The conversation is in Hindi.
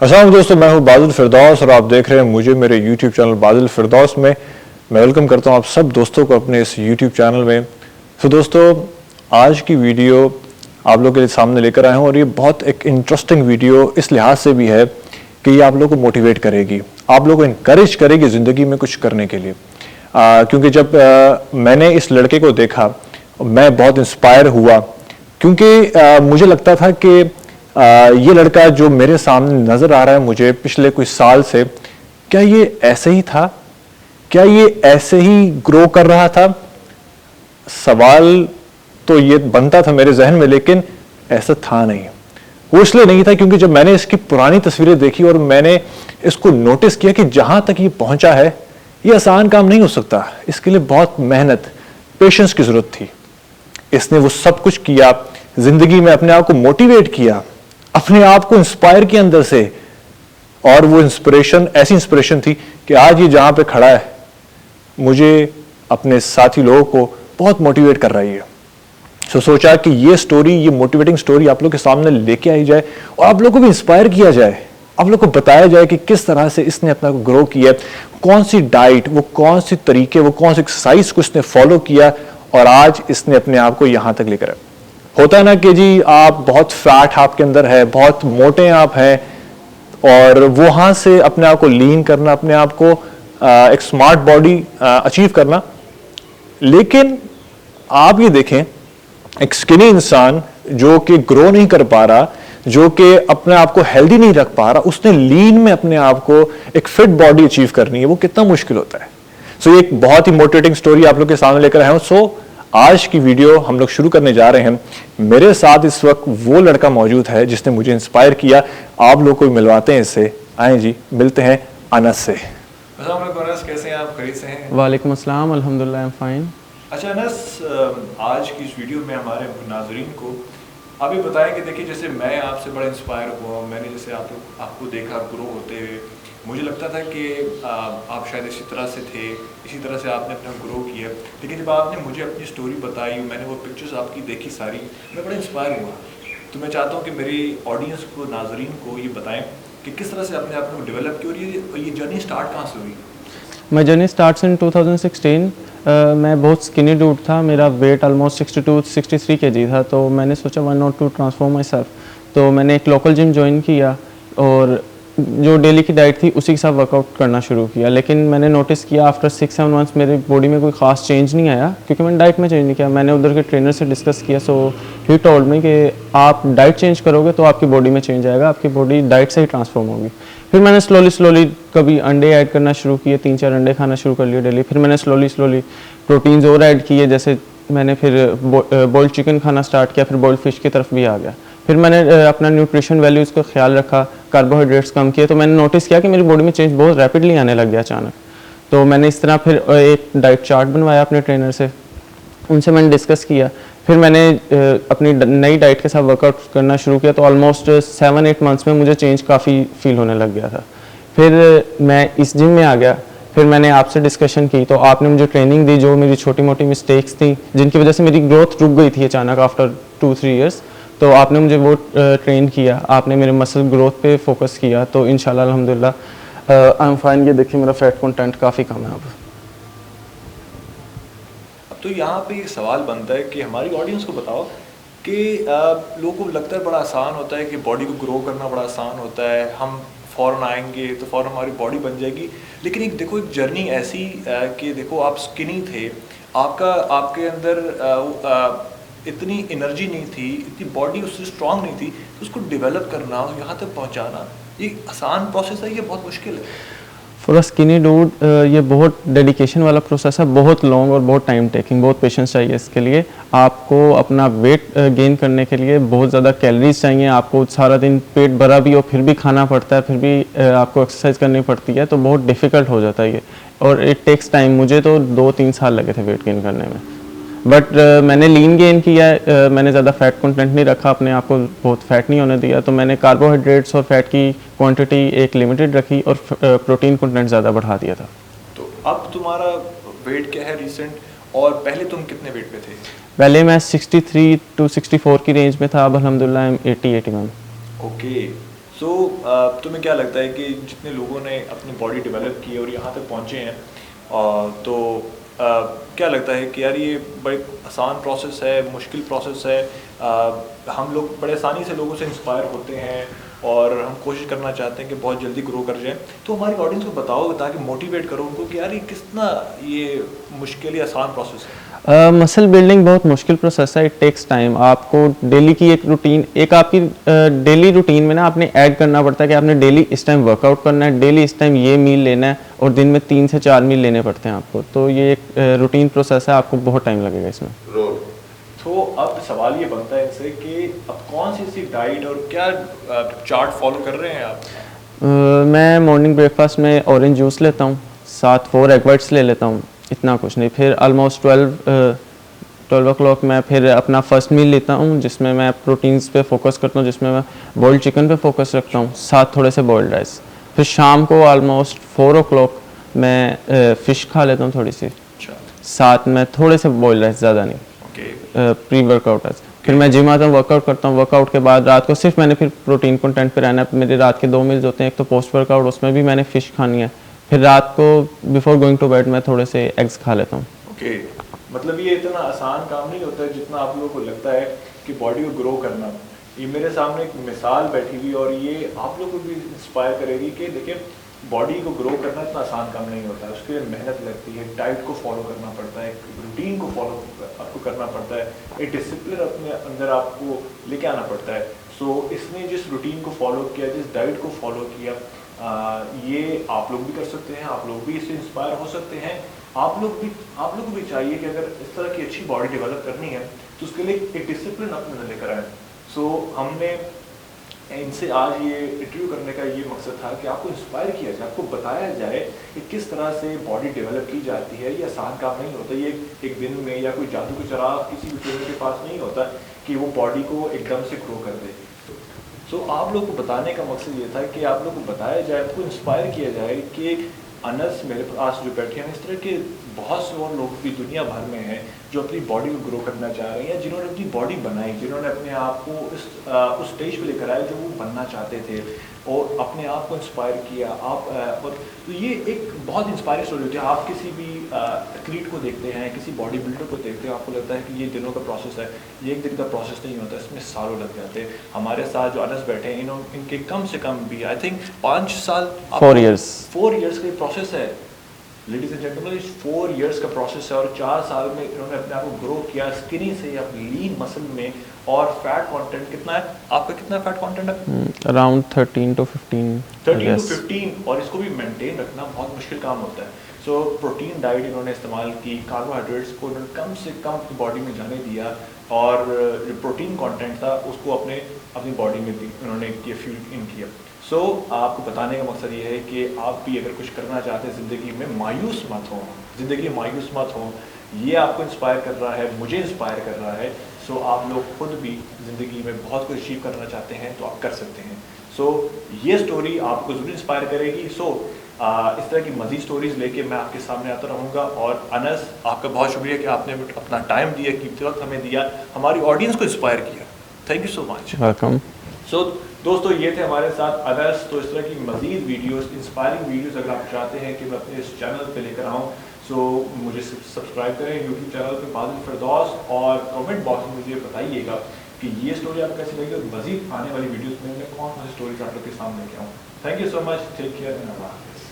अस्सलाम दोस्तों, मैं हूं बादल फिरदौस और आप देख रहे हैं मुझे मेरे यूट्यूब चैनल बादल फिरदौस में। मैं वेलकम करता हूं आप सब दोस्तों को अपने इस यूट्यूब चैनल में। तो दोस्तों, आज की वीडियो आप लोगों के सामने लेकर आया हूं और ये बहुत एक इंटरेस्टिंग वीडियो इस लिहाज से भी है कि ये आप लोगों को मोटिवेट करेगी, आप लोगों को इनकरेज करेगी ज़िंदगी में कुछ करने के लिए। क्योंकि जब मैंने इस लड़के को देखा मैं बहुत इंस्पायर हुआ, क्योंकि मुझे लगता था कि ये लड़का जो मेरे सामने नजर आ रहा है मुझे पिछले कुछ साल से, क्या ये ऐसे ही था? क्या ये ऐसे ही ग्रो कर रहा था? सवाल तो ये बनता था मेरे जहन में, लेकिन ऐसा था नहीं। वो इसलिए नहीं था क्योंकि जब मैंने इसकी पुरानी तस्वीरें देखी और मैंने इसको नोटिस किया कि जहां तक ये पहुंचा है ये आसान काम नहीं हो सकता, इसके लिए बहुत मेहनत, पेशेंस की जरूरत थी। इसने वो सब कुछ किया, जिंदगी में अपने आप को मोटिवेट किया, अपने आप को इंस्पायर किया अंदर से, और वो इंस्पिरेशन ऐसी इंस्पिरेशन थी कि आज ये जहां पे खड़ा है मुझे अपने साथी लोगों को बहुत मोटिवेट कर रही है। सो सोचा कि ये स्टोरी, ये मोटिवेटिंग स्टोरी आप लोग के सामने लेके आई जाए और आप लोग को भी इंस्पायर किया जाए, आप लोग को बताया जाए कि किस तरह से इसने अपना को ग्रो किया, कौन सी डाइट, वो कौन सी तरीके, वो कौन सी एक्सरसाइज को इसने फॉलो किया और आज इसने अपने आप को यहां तक लेकर आया। होता है ना कि जी आप बहुत फैट आपके अंदर है, बहुत मोटे आप हैं, और वहां से अपने आप को लीन करना, अपने आप को एक स्मार्ट बॉडी अचीव करना। लेकिन आप ये देखें, एक स्किनी इंसान जो कि ग्रो नहीं कर पा रहा, जो कि अपने आप को हेल्दी नहीं रख पा रहा, उसने लीन में अपने आप को एक फिट बॉडी अचीव करनी है, वो कितना मुश्किल होता है। सो ये एक बहुत ही मोटिवेटिंग स्टोरी आप लोग के सामने लेकर आया हूं। सो आज की वीडियो हम लोग शुरू करने जा रहे हैं। मेरे साथ इस वक्त वो लड़का मौजूद है जिसने मुझे इंस्पायर किया। आप लोग को मिलवाते हैं इससे। आए जी, मिलते हैं अनस से। अनस, कैसे हैं आप? खैरियत से हैं? वालेकुम अस्सलाम, अल्हम्दुलिल्लाह, आई एम फाइन। अच्छा अनस, आज की इस वीडियो में हमारे नाजरीन को आप ये बताएं कि देखिए, जैसे मैं आपसे बड़ा इंस्पायर हुआ, मैंने जैसे आपको देखा ग्रो होते हुए, मुझे लगता था कि आप शायद इसी तरह से थे, इसी तरह से आपने अपना ग्रो किया। लेकिन जब आपने मुझे अपनी स्टोरी बताई, मैंने वो पिक्चर्स आपकी देखी सारी, मैं बड़ा इंस्पायर हुआ। तो मैं चाहता हूँ कि मेरी ऑडियंस को, नाजरीन को ये बताएं कि किस तरह से अपने आप को डेवलप की, और ये जर्नी स्टार्ट कहाँ से हुई? My journey starts in 2016। मैं बहुत स्किनी डूड था, मेरा वेट ऑलमोस्ट 62-63 kg था। तो मैंने सोचा one not to transform myself. तो मैंने एक लोकल जिम ज्वाइन किया और जो डेली की डाइट थी उसी के साथ वर्कआउट करना शुरू किया। लेकिन मैंने नोटिस किया आफ्टर 6-7 मंथ्स मेरी बॉडी में कोई ख़ास चेंज नहीं आया, क्योंकि मैंने डाइट में चेंज नहीं किया। मैंने उधर के ट्रेनर से डिस्कस किया, सो ही टोल्ड मी कि आप डाइट चेंज करोगे तो आपकी बॉडी में चेंज आएगा, आपकी बॉडी डाइट से ही ट्रांसफॉर्म होगी। फिर मैंने स्लोली कभी अंडे ऐड करना शुरू किए, 3-4 अंडे खाना शुरू कर लिए डेली। फिर मैंने स्लोली प्रोटीन्स और ऐड किए, जैसे मैंने फिर बॉइल्ड चिकन खाना स्टार्ट किया, फिर बॉइल्ड फिश की तरफ भी आ गया। फिर मैंने अपना न्यूट्रिशन वैल्यूज़ का ख्याल रखा, कार्बोहाइड्रेट्स कम किए। तो मैंने नोटिस किया कि मेरी बॉडी में चेंज बहुत रैपिडली आने लग गया अचानक। तो मैंने इस तरह फिर एक डाइट चार्ट बनवाया अपने ट्रेनर से, उनसे मैंने डिस्कस किया। फिर मैंने अपनी नई डाइट के साथ वर्कआउट करना शुरू किया। तो ऑलमोस्ट 7-8 मंथ्स में मुझे चेंज काफ़ी फील होने लग गया था। फिर मैं इस जिम में आ गया। फिर मैंने आपसे डिस्कशन की तो आपने मुझे ट्रेनिंग दी, जो मेरी छोटी मोटी मिस्टेक्स थी जिनकी वजह से मेरी ग्रोथ रुक गई थी अचानक आफ्टर 2-3 ईयर्स। तो आपने मुझे वो ट्रेन किया, आपने मेरे मसल ग्रोथ पे फोकस किया। तो इंशाल्लाह अल्हम्दुलिल्लाह आई एम फाइन। ये देखिए मेरा फैट कंटेंट काफ़ी कम है अब। तो यहाँ पे एक सवाल बनता है कि हमारी ऑडियंस को बताओ कि लोगों को लगता है बड़ा आसान होता है कि बॉडी को ग्रो करना बड़ा आसान होता है, हम फ़ौरन आएंगे तो फ़ौरन हमारी बॉडी बन जाएगी। लेकिन एक देखो, एक जर्नी ऐसी कि देखो आप स्किनी थे, आपके अंदर इतनी एनर्जी नहीं थी, इतनी बॉडी उससे स्ट्रांग नहीं थी, तो उसको डेवलप करना और यहाँ तक पहुँचाना ये आसान प्रोसेस है, ये बहुत मुश्किल है। फॉर अ स्किनी डूड ये बहुत डेडिकेशन वाला प्रोसेस है, बहुत लॉन्ग और बहुत टाइम टेकिंग, बहुत पेशेंस चाहिए इसके लिए। आपको अपना वेट गेन करने के लिए बहुत ज़्यादा कैलोरीज चाहिए, आपको सारा दिन पेट भरा भी हो फिर भी खाना पड़ता है, फिर भी आपको एक्सरसाइज करनी पड़ती है। तो बहुत डिफ़िकल्ट हो जाता है ये, और इट टेक्स टाइम। मुझे तो 2-3 साल लगे थे वेट गेन करने में। बट मैंने लीन गेन किया है, मैंने ज़्यादा फैट कंटेंट नहीं रखा, अपने आप को बहुत फैट नहीं होने दिया। तो मैंने कार्बोहाइड्रेट्स और फैट की क्वांटिटी एक लिमिटेड रखी और प्रोटीन कंटेंट ज़्यादा बढ़ा दिया था। तो अब तुम्हारा वेट क्या है रिसेंट, और पहले तुम कितने वेट पे थे? पहले मैं 63 to 64 की रेंज में था, अब अल्हम्दुलिल्लाह 80-81। ओके, सो तुम्हें क्या लगता है कि जितने लोगों ने अपनी बॉडी डेवलप की है और यहाँ तक पहुँचे हैं, तो क्या लगता है कि यार ये बड़े आसान प्रोसेस है, मुश्किल प्रोसेस है? हम लोग बड़े आसानी से लोगों से इंस्पायर होते हैं और हम कोशिश करना चाहते हैं कि बहुत जल्दी ग्रो कर जाएं, तो हमारी ऑडियंस को बताओ ताकि मोटिवेट करो उनको कि यार ये कितना ये मुश्किल या आसान प्रोसेस है। मसल बिल्डिंग बहुत मुश्किल प्रोसेस है, इट टेक्स टाइम। आपको डेली की एक रूटीन, एक आपकी डेली रूटीन में ना आपने ऐड करना पड़ता है कि आपने डेली इस टाइम वर्कआउट करना है, डेली इस टाइम ये मील लेना है, और दिन में 3 से 4 मील लेने पड़ते हैं आपको। तो ये एक रूटीन प्रोसेस है, आपको बहुत टाइम लगेगा इसमें। तो अब सवाल ये बनता है इनसे कि अब कौन सी ऐसी डाइट और क्या चार्ट फॉलो कर रहे हैं आप? मैं मॉर्निंग ब्रेकफास्ट में ऑरेंज जूस लेता हूँ, साथ 4 एग वाइट्स ले लेता हूँ, इतना कुछ नहीं। फिर ऑलमोस्ट 12 o'clock मैं फिर अपना फर्स्ट मील लेता हूँ, जिसमें मैं प्रोटीन्स पे फोकस करता हूँ, जिसमें मैं बॉइल्ड चिकन पे फोकस रखता हूँ, साथ थोड़े से बॉइल्ड राइस। फिर शाम को ऑलमोस्ट 4 o'clock मैं फ़िश खा लेता हूँ थोड़ी सी, अच्छा, साथ में थोड़े से बॉइल्ड राइस, ज़्यादा नहीं, ओके। Pre workout rice. फिर मैं जिम आता हूँ, वर्कआउट करता हूँ, वर्कआउट के बाद रात को सिर्फ मैंने फिर प्रोटीन कंटेंट पे रहना है। मेरे रात के 2 मील्स होते हैं, एक तो पोस्ट वर्कआउट, उसमें भी मैंने फ़िश खानी है। फिर रात को बिफोर गोइंग टू बेड मैं थोड़े से एग्स खा लेता हूँ। ओके, मतलब ये इतना आसान काम नहीं होता है जितना आप लोगों को लगता है कि बॉडी को ग्रो करना। ये मेरे सामने एक मिसाल बैठी हुई और ये आप लोगों को भी इंस्पायर करेगी कि देखिए बॉडी को ग्रो करना इतना आसान काम नहीं होता है, उसके लिए मेहनत लगती है, डाइट को फॉलो करना पड़ता है, एक रूटीन को फॉलो आपको करना पड़ता है, एक डिसिप्लिन अपने अंदर आपको लेके आना पड़ता है। सो इसने जिस रूटीन को फॉलो किया, जिस डाइट को फॉलो किया, ये आप लोग भी कर सकते हैं, आप लोग भी इससे इंस्पायर हो सकते हैं। आप लोग को भी चाहिए कि अगर इस तरह की अच्छी बॉडी डेवलप करनी है तो उसके लिए एक डिसिप्लिन अपने अंदर लेकर आए। सो हमने इनसे आज ये इंटरव्यू करने का ये मकसद था कि आपको इंस्पायर किया जाए, आपको बताया जाए कि किस तरह से बॉडी डेवलप की जाती है। ये आसान काम नहीं होता, ये एक दिन में या कोई जादू का चिराग किसी भी ट्रेनर के पास नहीं होता कि वो बॉडी को एकदम से ग्रो कर दे। सो आप लोग को बताने का मकसद ये था कि आप लोग को बताया जाए, आपको इंस्पायर किया जाए कि अनस मेरे पास जो बैठे हैं, इस तरह के बहुत से और लोग भी दुनिया भर में हैं जो अपनी बॉडी को ग्रो करना चाह रहे हैं, जिन्होंने अपनी बॉडी बनाई, जिन्होंने अपने आप को उस स्टेज पे लेकर आए जो वो बनना चाहते थे और अपने आप को इंस्पायर किया। तो ये एक बहुत इंस्पायरिंग स्टोरी होती है। आप किसी भी एथलीट को देखते हैं, किसी बॉडी बिल्डर को देखते हैं, आपको लगता है कि ये दिनों का प्रोसेस है, ये एक दिन का प्रोसेस नहीं होता, इसमें सालों लग जाते हैं। हमारे साथ जो अनस बैठे हैं, इनके कम से कम भी आई थिंक 5 साल 4 years 4 years का प्रोसेस है लेडीज एंड जेंटलमैन। 4 years का प्रोसेस है और 4 साल में इन्होंने अपने आप को ग्रो किया, स्किनी से या लीन मसल में। और फैट कंटेंट कितना है आपका, कितना फैट कंटेंट है? Around 13 to 15। 13 to 15, और इसको भी मेंटेन रखना बहुत मुश्किल काम होता है। सो प्रोटीन डाइट इन्होंने इस्तेमाल की, कार्बोहाइड्रेट्स को इन्होंने कम से कम अपनी बॉडी में जाने दिया और जो प्रोटीन कंटेंट था उसको अपनी बॉडी में भी इन्होंने फ्यूल इन किया। सो आपको बताने का मकसद ये है कि आप भी अगर कुछ करना चाहते हैं ज़िंदगी में, मायूस मत हो, ज़िंदगी मायूस मत हो। ये आपको इंस्पायर कर रहा है, मुझे इंस्पायर कर रहा है। सो आप लोग खुद भी ज़िंदगी में बहुत कुछ अचीव करना चाहते हैं तो आप कर सकते हैं। सो ये स्टोरी आपको ज़रूर इंस्पायर करेगी। सो इस तरह की मज़ीद स्टोरीज़ लेके मैं आपके सामने आता रहूँगा। और अनस, आपका बहुत शुक्रिया कि आपने अपना टाइम दिया, कीमती वक्त हमें दिया, हमारी ऑडियंस को इंस्पायर किया। Thank you so much. Welcome. So दोस्तों, ये थे हमारे साथ अनस। तो इस तरह की मज़ीद वीडियोस, इंस्पायरिंग वीडियोस अगर आप चाहते हैं कि मैं अपने इस चैनल पे लेकर आऊँ, सो मुझे सब्सक्राइब करें यूट्यूब चैनल पे बादल फिरदौस, और कमेंट बॉक्स में मुझे बताइएगा कि ये स्टोरी आपको कैसी लगी और मज़ीद आने वाली वीडियोस में मैं कौन सी स्टोरीज आप लोग के सामने लेके आऊँ। Thank you so much, take care and अल्लाह हाफ़िज़।